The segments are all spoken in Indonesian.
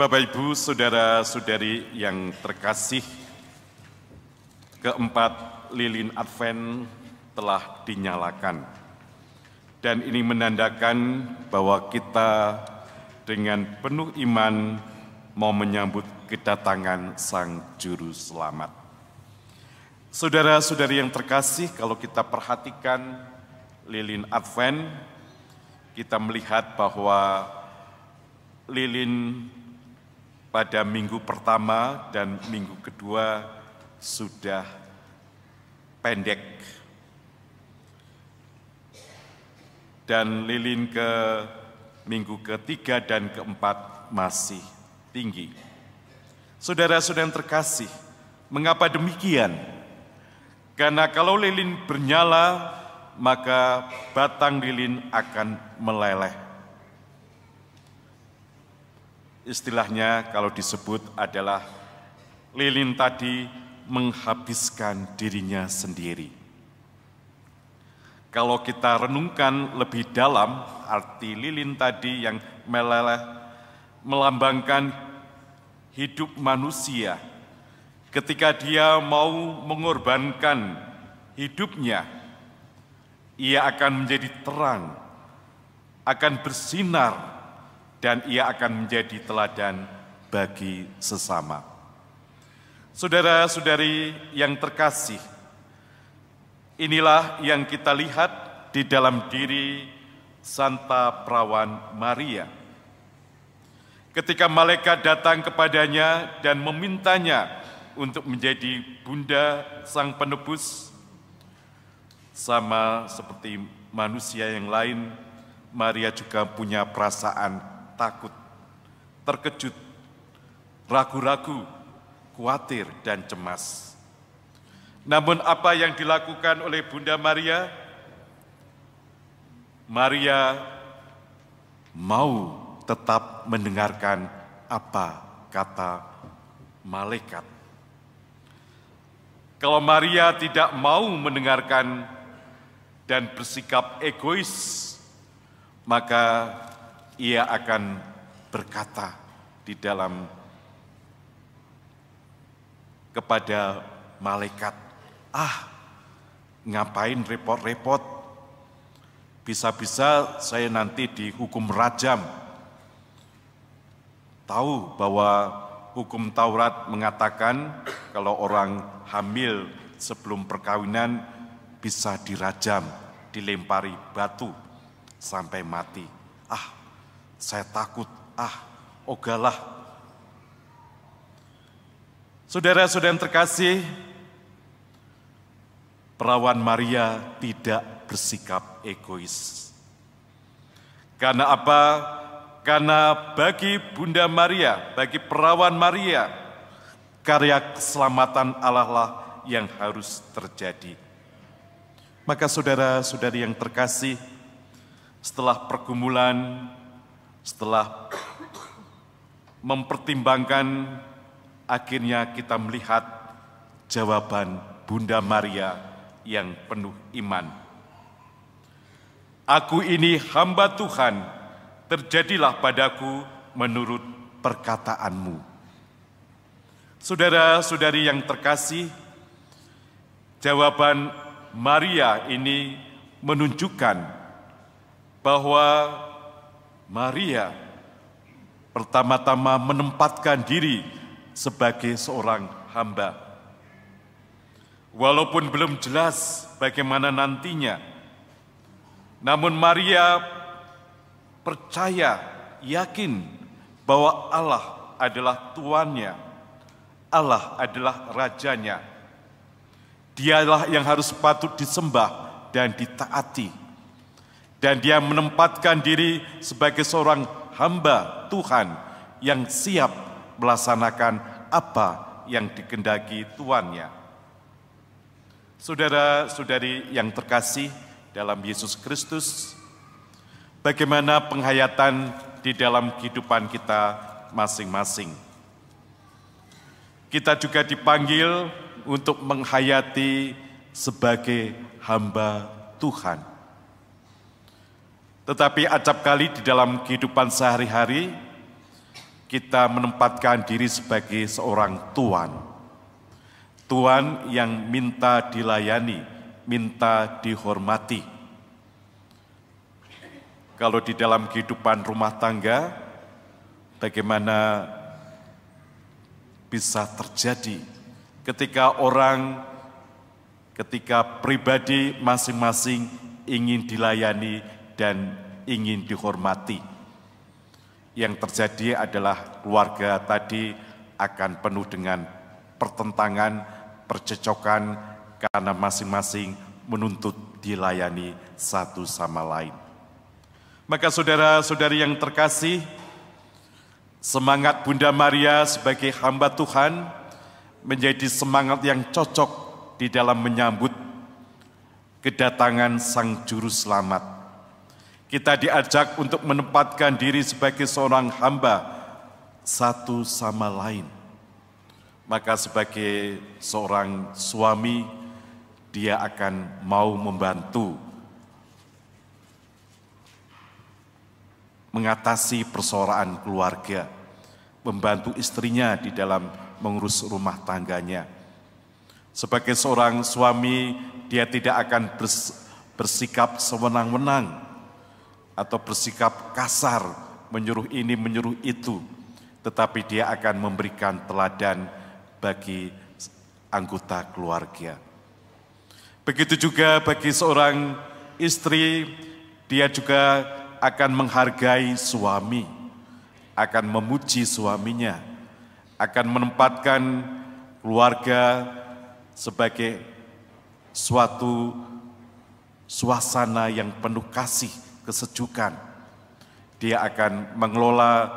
Bapak, Ibu, saudara-saudari yang terkasih, keempat lilin Advent telah dinyalakan. Dan ini menandakan bahwa kita dengan penuh iman mau menyambut kedatangan Sang Juru Selamat. Saudara-saudari yang terkasih, kalau kita perhatikan lilin Advent, kita melihat bahwa lilin pada minggu pertama dan minggu kedua sudah pendek. Dan lilin ke minggu ketiga dan keempat masih tinggi. Saudara-saudara yang terkasih, mengapa demikian? Karena kalau lilin bernyala, maka batang lilin akan meleleh. Istilahnya kalau disebut adalah lilin tadi menghabiskan dirinya sendiri. Kalau kita renungkan lebih dalam, arti lilin tadi yang meleleh melambangkan hidup manusia. Ketika dia mau mengorbankan hidupnya, ia akan menjadi terang, akan bersinar, dan ia akan menjadi teladan bagi sesama. Saudara-saudari yang terkasih, inilah yang kita lihat di dalam diri Santa Perawan Maria. Ketika malaikat datang kepadanya dan memintanya untuk menjadi bunda Sang Penebus, sama seperti manusia yang lain, Maria juga punya perasaan takut, terkejut, ragu-ragu, khawatir, dan cemas. Namun apa yang dilakukan oleh Bunda Maria? Maria mau tetap mendengarkan apa kata malaikat. Kalau Maria tidak mau mendengarkan dan bersikap egois, maka ia akan berkata di dalam kepada malaikat, ngapain repot-repot, bisa-bisa saya nanti dihukum rajam. Tahu bahwa hukum Taurat mengatakan kalau orang hamil sebelum perkawinan bisa dirajam, dilempari batu sampai mati. Saya takut, ogahlah. Saudara-saudara yang terkasih, Perawan Maria tidak bersikap egois. Karena apa? Karena bagi Bunda Maria, bagi Perawan Maria, karya keselamatan Allah lah yang harus terjadi. Maka saudara-saudari yang terkasih, setelah pergumulan, setelah mempertimbangkan, akhirnya kita melihat jawaban Bunda Maria yang penuh iman. Aku ini hamba Tuhan, terjadilah padaku menurut perkataanmu. Saudara-saudari yang terkasih, jawaban Maria ini menunjukkan bahwa Maria pertama-tama menempatkan diri sebagai seorang hamba. Walaupun belum jelas bagaimana nantinya, namun Maria percaya, yakin bahwa Allah adalah Tuannya, Allah adalah Rajanya. Dialah yang harus patut disembah dan ditaati. Dan dia menempatkan diri sebagai seorang hamba Tuhan yang siap melaksanakan apa yang dikehendaki Tuannya. Saudara-saudari yang terkasih dalam Yesus Kristus, bagaimana penghayatan di dalam kehidupan kita masing-masing? Kita juga dipanggil untuk menghayati sebagai hamba Tuhan. Tetapi acap kali di dalam kehidupan sehari-hari, kita menempatkan diri sebagai seorang tuan. Tuan yang minta dilayani, minta dihormati. Kalau di dalam kehidupan rumah tangga, bagaimana bisa terjadi ketika pribadi masing-masing ingin dilayani dan ingin dihormati. Yang terjadi adalah keluarga tadi akan penuh dengan pertentangan, percecokan, karena masing-masing menuntut dilayani satu sama lain. Maka saudara-saudari yang terkasih, semangat Bunda Maria sebagai hamba Tuhan menjadi semangat yang cocok di dalam menyambut kedatangan Sang Juru Selamat. Kita diajak untuk menempatkan diri sebagai seorang hamba satu sama lain. Maka sebagai seorang suami, dia akan mau membantu mengatasi persoalan keluarga, membantu istrinya di dalam mengurus rumah tangganya. Sebagai seorang suami, dia tidak akan bersikap sewenang-wenang atau bersikap kasar, menyuruh ini, menyuruh itu, tetapi dia akan memberikan teladan bagi anggota keluarga. Begitu juga bagi seorang istri, dia juga akan menghargai suami, akan memuji suaminya, akan menempatkan keluarga sebagai suatu suasana yang penuh kasih, kesejukan. Dia akan mengelola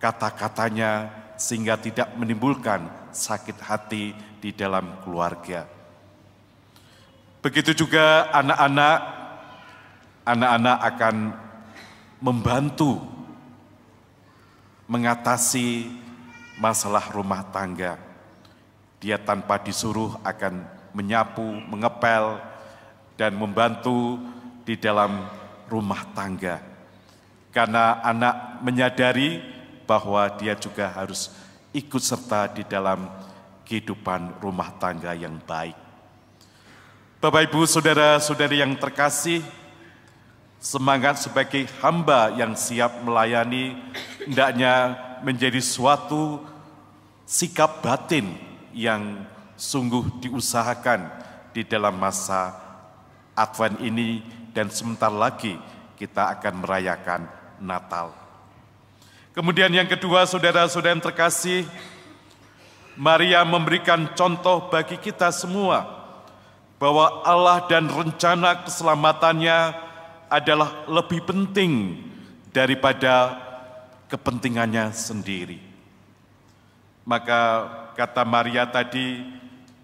kata-katanya sehingga tidak menimbulkan sakit hati di dalam keluarga. Begitu juga anak-anak akan membantu mengatasi masalah rumah tangga. Dia tanpa disuruh akan menyapu, mengepel, dan membantu di dalam rumah tangga. Karena anak menyadari bahwa dia juga harus ikut serta di dalam kehidupan rumah tangga yang baik. Bapak, Ibu, saudara-saudari yang terkasih, semangat sebagai hamba yang siap melayani hendaknya menjadi suatu sikap batin yang sungguh diusahakan di dalam masa Advent ini, dan sebentar lagi kita akan merayakan Natal. Kemudian yang kedua, saudara-saudara yang terkasih, Maria memberikan contoh bagi kita semua bahwa Allah dan rencana keselamatannya adalah lebih penting daripada kepentingannya sendiri. Maka kata Maria tadi,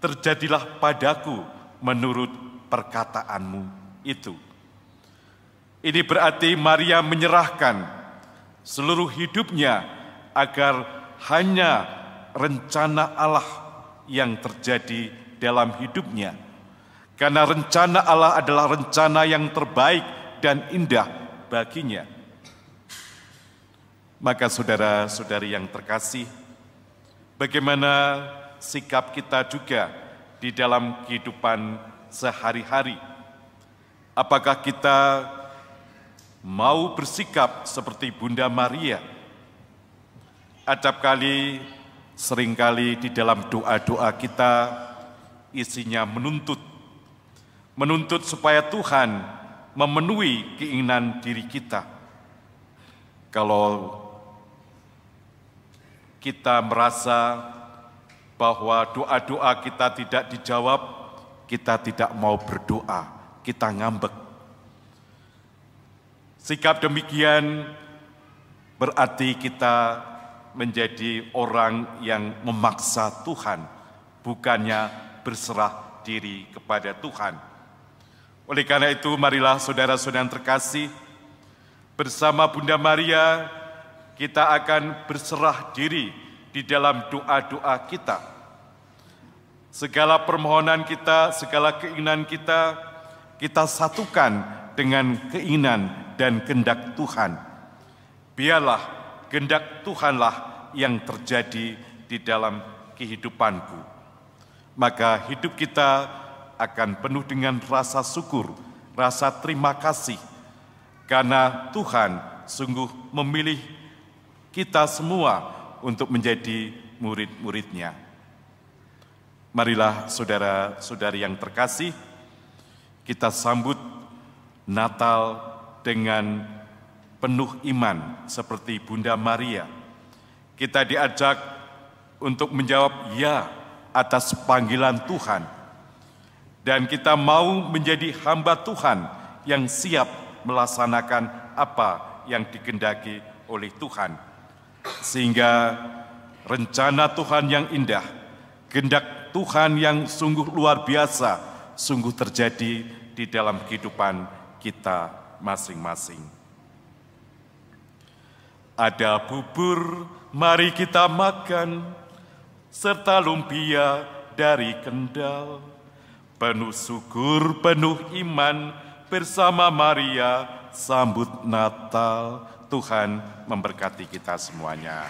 terjadilah padaku menurut perkataanmu itu. Ini berarti Maria menyerahkan seluruh hidupnya agar hanya rencana Allah yang terjadi dalam hidupnya. Karena rencana Allah adalah rencana yang terbaik dan indah baginya. Maka saudara-saudari yang terkasih, bagaimana sikap kita juga di dalam kehidupan sehari-hari? Apakah kita mau bersikap seperti Bunda Maria? Acapkali, seringkali di dalam doa-doa kita isinya menuntut supaya Tuhan memenuhi keinginan diri kita. Kalau kita merasa bahwa doa-doa kita tidak dijawab, kita tidak mau berdoa, kita ngambek. Sikap demikian berarti kita menjadi orang yang memaksa Tuhan, bukannya berserah diri kepada Tuhan. Oleh karena itu, marilah saudara-saudara yang terkasih, bersama Bunda Maria, kita akan berserah diri di dalam doa-doa kita. Segala permohonan kita, segala keinginan kita, kita satukan dengan keinginan dan kehendak Tuhan. Biarlah kehendak Tuhanlah yang terjadi di dalam kehidupanku. Maka hidup kita akan penuh dengan rasa syukur, rasa terima kasih, karena Tuhan sungguh memilih kita semua untuk menjadi murid-murid-Nya. Marilah saudara-saudari yang terkasih, kita sambut Natal dengan penuh iman seperti Bunda Maria. Kita diajak untuk menjawab ya atas panggilan Tuhan. Dan kita mau menjadi hamba Tuhan yang siap melaksanakan apa yang dikehendaki oleh Tuhan. Sehingga rencana Tuhan yang indah, kehendak Tuhan yang sungguh luar biasa, sungguh terjadi di dalam kehidupan kita masing-masing. Ada bubur, mari kita makan, serta lumpia dari Kendal. Penuh syukur, penuh iman, bersama Maria sambut Natal. Tuhan memberkati kita semuanya.